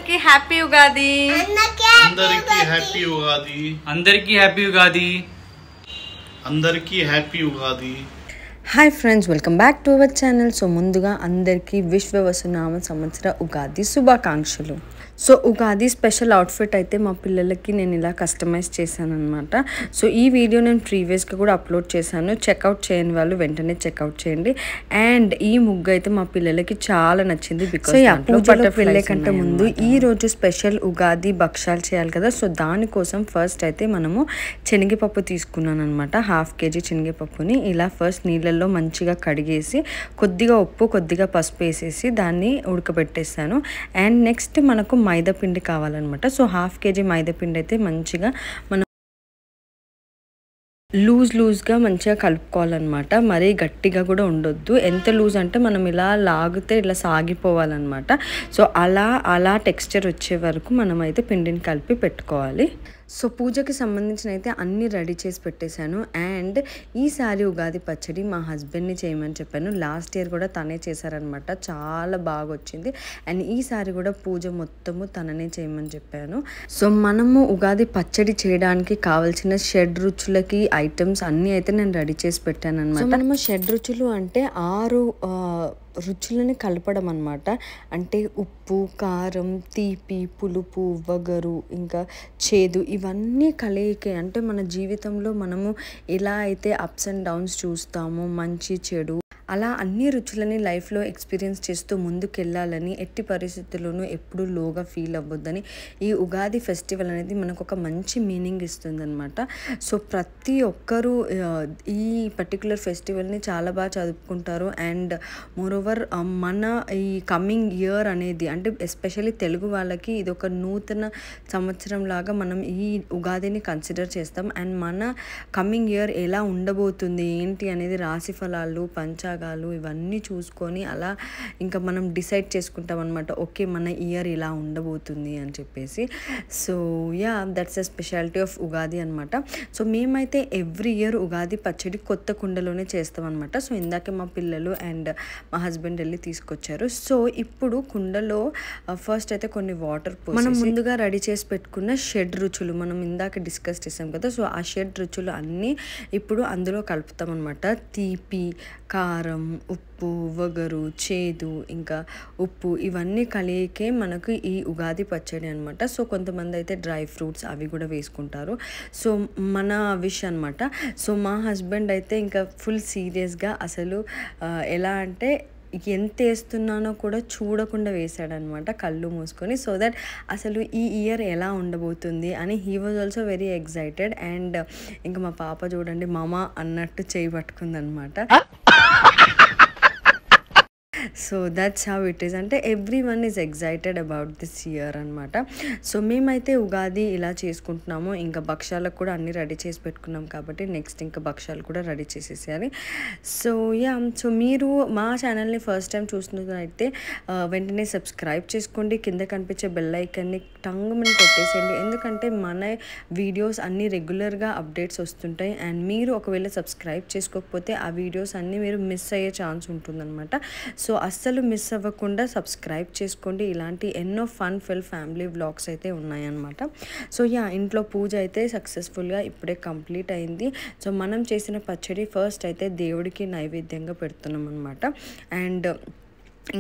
అందరికీ హ్యాపీ ఉగాది. అందరికీ హ్యాపీ ఉగాది. అందరికీ హ్యాపీ ఉగాది. అందరికీ happy Ugadi. Hi friends, welcome back to our channel. So ముందుగా అందరికీ విశ్వవసునామ సంవత్సర ఉగాది శుభాకాంక్షలు. సో ఉగాది స్పెషల్ అవుట్ఫిట్ అయితే మా పిల్లలకి నేను ఇలా కస్టమైజ్ చేశాను అనమాట. సో ఈ వీడియో నేను ప్రీవియస్గా కూడా అప్లోడ్ చేశాను. చెక్అవుట్ చేయని వాళ్ళు వెంటనే చెక్అవుట్ చేయండి. అండ్ ఈ ముగ్గు అయితే మా పిల్లలకి చాలా నచ్చింది. బికాస్ పూజలోకి వెళ్ళే కంటే ముందు ఈ రోజు స్పెషల్ ఉగాది భక్షాలు చేయాలి కదా. సో దానికోసం ఫస్ట్ అయితే మనము శనగపప్పు తీసుకున్నాను అనమాట. 1/2 kg శనగపప్పుని ఇలా ఫస్ట్ నీళ్ళల్లో మంచిగా కడిగేసి కొద్దిగా ఉప్పు కొద్దిగా పసుపు వేసేసి దాన్ని ఉడకబెట్టేసాను. అండ్ నెక్స్ట్ మనకు మైదా పిండి కావాలన్నమాట. సో 1/2 kg మైదా పిండి అయితే మంచిగా మనం లూజ్గా మంచిగా కలుపుకోవాలన్నమాట. మరీ గట్టిగా కూడా ఉండొద్దు. ఎంత లూజ్ అంటే మనం ఇలా లాగితే ఇలా సాగిపోవాలన్నమాట. సో అలా టెక్స్చర్ వచ్చే వరకు మనం అయితే పిండిని కలిపి పెట్టుకోవాలి. సో పూజకి సంబంధించిన అయితే అన్నీ రెడీ చేసి పెట్టేశాను. అండ్ ఈసారి ఉగాది పచ్చడి మా హస్బెండ్ని చేయమని చెప్పాను. లాస్ట్ ఇయర్ కూడా తనే చేశారనమాట. చాలా బాగా వచ్చింది. అండ్ ఈసారి కూడా పూజ మొత్తము తననే చేయమని చెప్పాను. సో మనము ఉగాది పచ్చడి చేయడానికి కావాల్సిన 6 రుచులకి ఐటమ్స్ అన్నీ అయితే నేను రెడీ చేసి పెట్టాను అనమాట. మనము 6 రుచులు అంటే 6 రుచులని కలపడం అనమాట. అంటే ఉప్పు, కారం, తీపి, పులుపు, వగరు, ఇంకా చేదు, ఇవన్నీ కలయికే. అంటే మన జీవితంలో మనము ఎలా అయితే అప్స్ అండ్ డౌన్స్ చూస్తామో, మంచి చెడు, అలా అన్ని రుచులని లైఫ్లో ఎక్స్పీరియన్స్ చేస్తూ ముందుకెళ్ళాలని, ఎట్టి పరిస్థితుల్లోనూ ఎప్పుడూ లోగా ఫీల్ అవ్వద్దని ఈ ఉగాది ఫెస్టివల్ అనేది మనకు ఒక మంచి మీనింగ్ ఇస్తుందన్నమాట. సో ప్రతి ఒక్కరూ ఈ పర్టికులర్ ఫెస్టివల్ని చాలా బాగా చదువుకుంటారు. అండ్ మోరోవర్ మన ఈ కమింగ్ ఇయర్ అనేది అంటే ఎస్పెషల్లీ తెలుగు వాళ్ళకి ఇది ఒక నూతన సంవత్సరం లాగా మనం ఈ ఉగాదిని కన్సిడర్ చేస్తాం. అండ్ మన కమింగ్ ఇయర్ ఎలా ఉండబోతుంది ఏంటి అనేది రాశి ఫలాలు, పంచాంగాలు ఇవన్నీ చూసుకొని అలా ఇంకా మనం డిసైడ్ చేసుకుంటాం అనమాట. ఓకే, మన ఇయర్ ఇలా ఉండబోతుంది అని చెప్పేసి. So yeah, that's a speciality of Ugadi అనమాట. సో మేమైతే ఎవ్రీ ఇయర్ ఉగాది పచ్చడి కొత్త కుండలోనే చేస్తాం అనమాట. సో ఇందాకే మా పిల్లలు అండ్ మా హస్బెండ్ వెళ్ళి తీసుకొచ్చారు. సో ఇప్పుడు కుండలో ఫస్ట్ అయితే కొన్ని వాటర్ పోసి మనం ముందుగా రెడీ చేసి పెట్టుకున్న 6 రుచులు మనం ఇందాక డిస్కస్ చేసాం కదా. సో ఆ 6 రుచులు అన్నీ ఇప్పుడు అందులో కలుపుతాం అనమాట. తీపి, కారం, ఉప్పు, వగరు, చేదు, ఇంకా ఉప్పు, ఇవన్నీ కలియకే మనకు ఈ ఉగాది పచ్చడి అనమాట. సో కొంతమంది అయితే డ్రై ఫ్రూట్స్ అవి కూడా వేసుకుంటారు. సో మన విష్ అనమాట. సో మా హస్బెండ్ అయితే ఇంకా ఫుల్ సీరియస్గా అసలు ఎలా అంటే ఎంత వేస్తున్నానో కూడా చూడకుండా వేసాడనమాట, కళ్ళు మూసుకొని. సో దట్ అసలు ఈ ఇయర్ ఎలా ఉండబోతుంది అని he was also very excited. And ఇంకా మా పాప చూడండి మామ అన్నట్టు చేయి పట్టుకుందనమాట. So that's how it is. అంటే everyone is excited about this year అనమాట. సో మేమైతే ఉగాది ఇలా చేసుకుంటున్నాము. ఇంకా భక్షాలకు కూడా అన్నీ రెడీ చేసి పెట్టుకున్నాం కాబట్టి నెక్స్ట్ ఇంకా భక్షాలు కూడా రెడీ చేసేసేయాలి. సో యా, సో మీరు మా ఛానల్ని ఫస్ట్ టైం చూస్తున్నట్లయితే వెంటనే సబ్స్క్రైబ్ చేసుకోండి. కింద కనిపించే బెల్ ఐకాన్ని టంగుమని కొట్టేసేయండి. ఎందుకంటే మన వీడియోస్ అన్నీ రెగ్యులర్గా అప్డేట్స్ వస్తుంటాయి. అండ్ మీరు ఒకవేళ సబ్స్క్రైబ్ చేసుకోకపోతే ఆ వీడియోస్ అన్నీ మీరు మిస్ అయ్యే ఛాన్స్ ఉంటుందన్నమాట. సో అస్సలు మిస్ అవ్వకుండా సబ్స్క్రైబ్ చేసుకోండి. ఇలాంటి ఎన్నో ఫన్ ఫిల్ ఫ్యామిలీ వ్లాగ్స్ అయితే ఉన్నాయన్నమాట. సో యా, ఇంట్లో పూజ అయితే సక్సెస్ఫుల్గా ఇప్పుడే కంప్లీట్ అయింది. సో మనం చేసిన పచ్చడి ఫస్ట్ అయితే దేవుడికి నైవేద్యంగా పెడుతున్నాం అనమాట. అండ్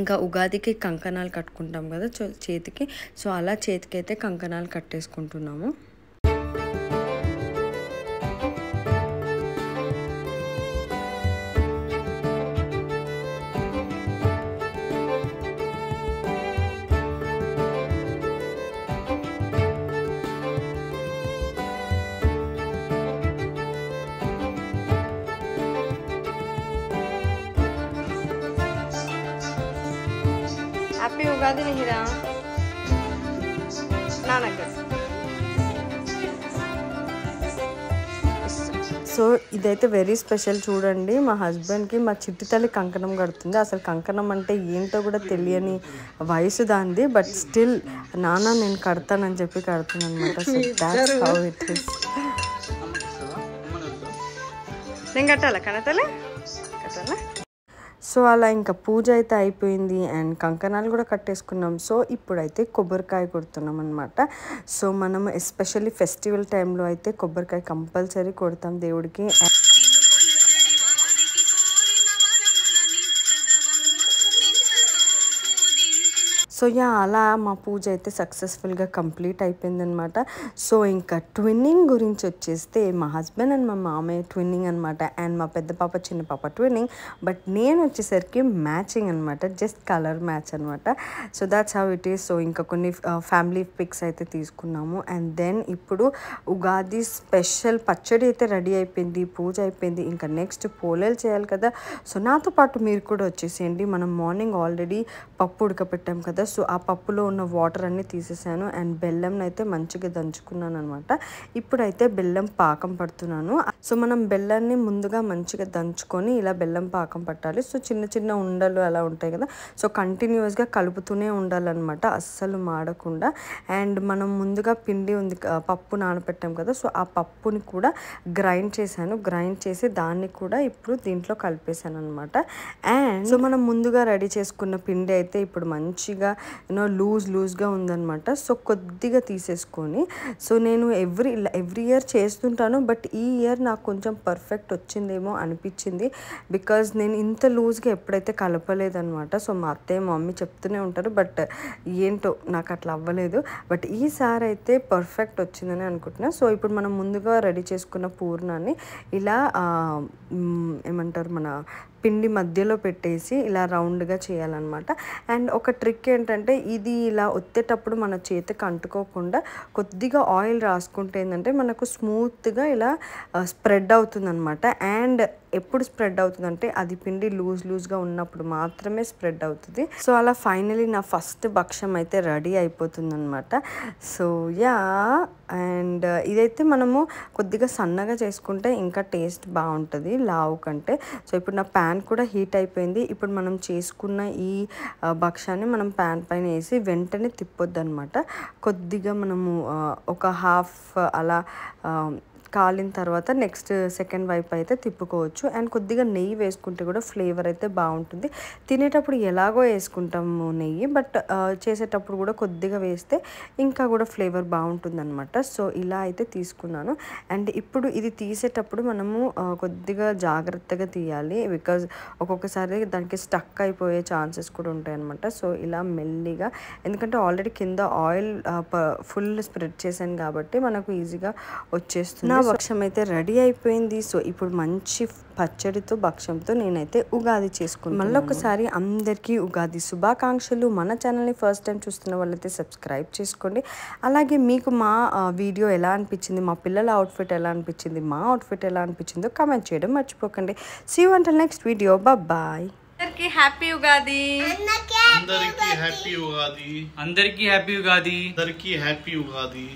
ఇంకా ఉగాదికి కంకణాలు కట్టుకుంటాం కదా చేతికి. సో అలా చేతికి అయితే కంకణాలు కట్టేసుకుంటున్నాము. హ్యాపీ ఉగాది నిహిరా నాన్నగారు. సో ఇదైతే వెరీ స్పెషల్. చూడండి, మా హస్బెండ్కి మా చిట్టి తల్లి కంకణం కడుతుంది. అసలు కంకణం అంటే ఏంటో కూడా తెలియని వయసు దాంది. బట్ స్టిల్ నాన్న నేను కడతానని చెప్పి కడుతున్నాను అనమాట. So that's how it is. నేను కట్టాలా కనతలే కట్టాలా. సో అలా ఇంకా పూజ అయితే అయిపోయింది అండ్ కంకణాలు కూడా కట్టేసుకున్నాం. సో ఇప్పుడైతే కొబ్బరికాయ కొడుతున్నాం అనమాట. సో మనం ఎస్పెషల్లీ ఫెస్టివల్ టైంలో అయితే కొబ్బరికాయ కంపల్సరీ కొడతాం దేవుడికి. సో అలా మా పూజ అయితే సక్సెస్ఫుల్గా కంప్లీట్ అయిపోయిందనమాట. సో ఇంకా ట్విన్నింగ్ గురించి వచ్చేస్తే మా హస్బెండ్ అండ్ మా మామయ్య ట్విన్నింగ్ అనమాట. అండ్ మా పెద్ద పాప చిన్న పాప ట్విన్నింగ్. బట్ నేను వచ్చేసరికి మ్యాచింగ్ అనమాట, జస్ట్ కలర్ మ్యాచ్ అనమాట. So that's how it is. So ఇంకా కొన్ని ఫ్యామిలీ పిక్స్ అయితే తీసుకున్నాము. అండ్ దెన్ ఇప్పుడు ఉగాది స్పెషల్ పచ్చడి అయితే రెడీ అయిపోయింది, పూజ అయిపోయింది. ఇంకా నెక్స్ట్ పోలేలు చేయాలి కదా. సో నాతో పాటు మీరు కూడా వచ్చేసేయండి. మనం మార్నింగ్ ఆల్రెడీ పప్పు ఉడకపెట్టాం కదా. సో ఆ పప్పులో ఉన్న వాటర్ అన్నీ తీసేసాను అండ్ బెల్లం అయితే మంచిగా దంచుకున్నాను అనమాట. ఇప్పుడైతే బెల్లం పాకం పడుతున్నాను. సో మనం బెల్లాన్ని ముందుగా మంచిగా దంచుకొని ఇలా బెల్లం పాకం పట్టాలి. సో చిన్న చిన్న ఉండలు అలా ఉంటాయి కదా. సో కంటిన్యూస్గా కలుపుతూనే ఉండాలన్నమాట, అస్సలు మాడకుండా. అండ్ మనం ముందుగా పిండి ఉంది, పప్పు నానబెట్టాం కదా. సో ఆ పప్పుని కూడా గ్రైండ్ చేశాను. గ్రైండ్ చేసి దాన్ని కూడా ఇప్పుడు దీంట్లో కలిపేశాను అనమాట. అండ్ సో మనం ముందుగా రెడీ చేసుకున్న పిండి అయితే ఇప్పుడు మంచిగా లూజ్గా ఉందన్నమాట. సో కొద్దిగా తీసేసుకొని, సో నేను ఎవ్రీ ఇయర్ చేస్తుంటాను. బట్ ఈ ఇయర్ నాకు కొంచెం పర్ఫెక్ట్ వచ్చిందేమో అనిపించింది. బికాజ్ నేను ఇంత లూజ్గా ఎప్పుడైతే కలపలేదన్నమాట. సో మా అత్తయ్య మమ్మీ చెప్తూనే ఉంటారు, బట్ ఏంటో నాకు అట్లా అవ్వలేదు. బట్ ఈసారి అయితే పర్ఫెక్ట్ వచ్చిందని అనుకుంటున్నా. సో ఇప్పుడు మనం ముందుగా రెడీ చేసుకున్న పూర్ణాన్ని ఇలా ఏమంటారు, మన పిండి మధ్యలో పెట్టేసి ఇలా రౌండ్గా చేయాలన్నమాట. అండ్ ఒక ట్రిక్ ఏంటంటే, ఇది ఇలా ఒత్తేటప్పుడు మన చేతికి అంటుకోకుండా కొద్దిగా ఆయిల్ రాసుకుంటే ఏంటంటే మనకు స్మూత్గా ఇలా స్ప్రెడ్ అవుతుంది అనమాట. అండ్ ఎప్పుడు స్ప్రెడ్ అవుతుందంటే అది పిండి లూజ్గా ఉన్నప్పుడు మాత్రమే స్ప్రెడ్ అవుతుంది. సో అలా ఫైనలీ నా ఫస్ట్ భక్ష్యం అయితే రెడీ అయిపోతుంది అనమాట. సో అండ్ ఇదైతే మనము కొద్దిగా సన్నగా చేసుకుంటే ఇంకా టేస్ట్ బాగుంటుంది లావు కంటే. సో ఇప్పుడు నా ప్యాన్ కూడా హీట్ అయిపోయింది. ఇప్పుడు మనం చేసుకున్న ఈ భక్ష్యాన్ని మనం ప్యాన్ పైన వేసి వెంటనే తిప్పొద్దు అనమాట. కొద్దిగా మనము ఒక హాఫ్ అలా కాలిన తర్వాత నెక్స్ట్ సెకండ్ వైపు అయితే తిప్పుకోవచ్చు. అండ్ కొద్దిగా నెయ్యి వేసుకుంటే కూడా ఫ్లేవర్ అయితే బాగుంటుంది. తినేటప్పుడు ఎలాగో వేసుకుంటాము నెయ్యి, బట్ చేసేటప్పుడు కూడా కొద్దిగా వేస్తే ఇంకా కూడా ఫ్లేవర్ బాగుంటుంది అనమాట. సో ఇలా అయితే తీసుకున్నాను. అండ్ ఇప్పుడు ఇది తీసేటప్పుడు మనము కొద్దిగా జాగ్రత్తగా తీయాలి, బికాజ్ ఒక్కొక్కసారి దానికి స్టక్ అయిపోయే ఛాన్సెస్ కూడా ఉంటాయి అనమాట. సో ఇలా మెల్లిగా, ఎందుకంటే ఆల్రెడీ కింద ఆయిల్ ఫుల్ స్ప్రెడ్ చేశాను కాబట్టి మనకు ఈజీగా వచ్చేస్తుంది. భక్ష్యం అయితే రెడీ అయిపోయింది. సో ఇప్పుడు మంచి పచ్చడితో భక్ష్యంతో నేనైతే ఉగాది చేసుకున్నాను. మళ్ళీ ఒకసారి అందరికీ ఉగాది శుభాకాంక్షలు. మన ఛానల్ని ఫస్ట్ టైం చూస్తున్న వాళ్ళైతే సబ్స్క్రైబ్ చేసుకోండి. అలాగే మీకు మా వీడియో ఎలా అనిపించింది, మా పిల్లల అవుట్ఫిట్ ఎలా అనిపించింది, మా అవుట్ఫిట్ ఎలా అనిపించిందో కామెంట్ చేయడం మర్చిపోకండి. See you until next video. Bye. అందరికీ హ్యాపీ ఉగాది. అందరికీ హ్యాపీ ఉగాది. అందరికీ హ్యాపీ ఉగాది. అందరికీ హ్యాపీ ఉగాది.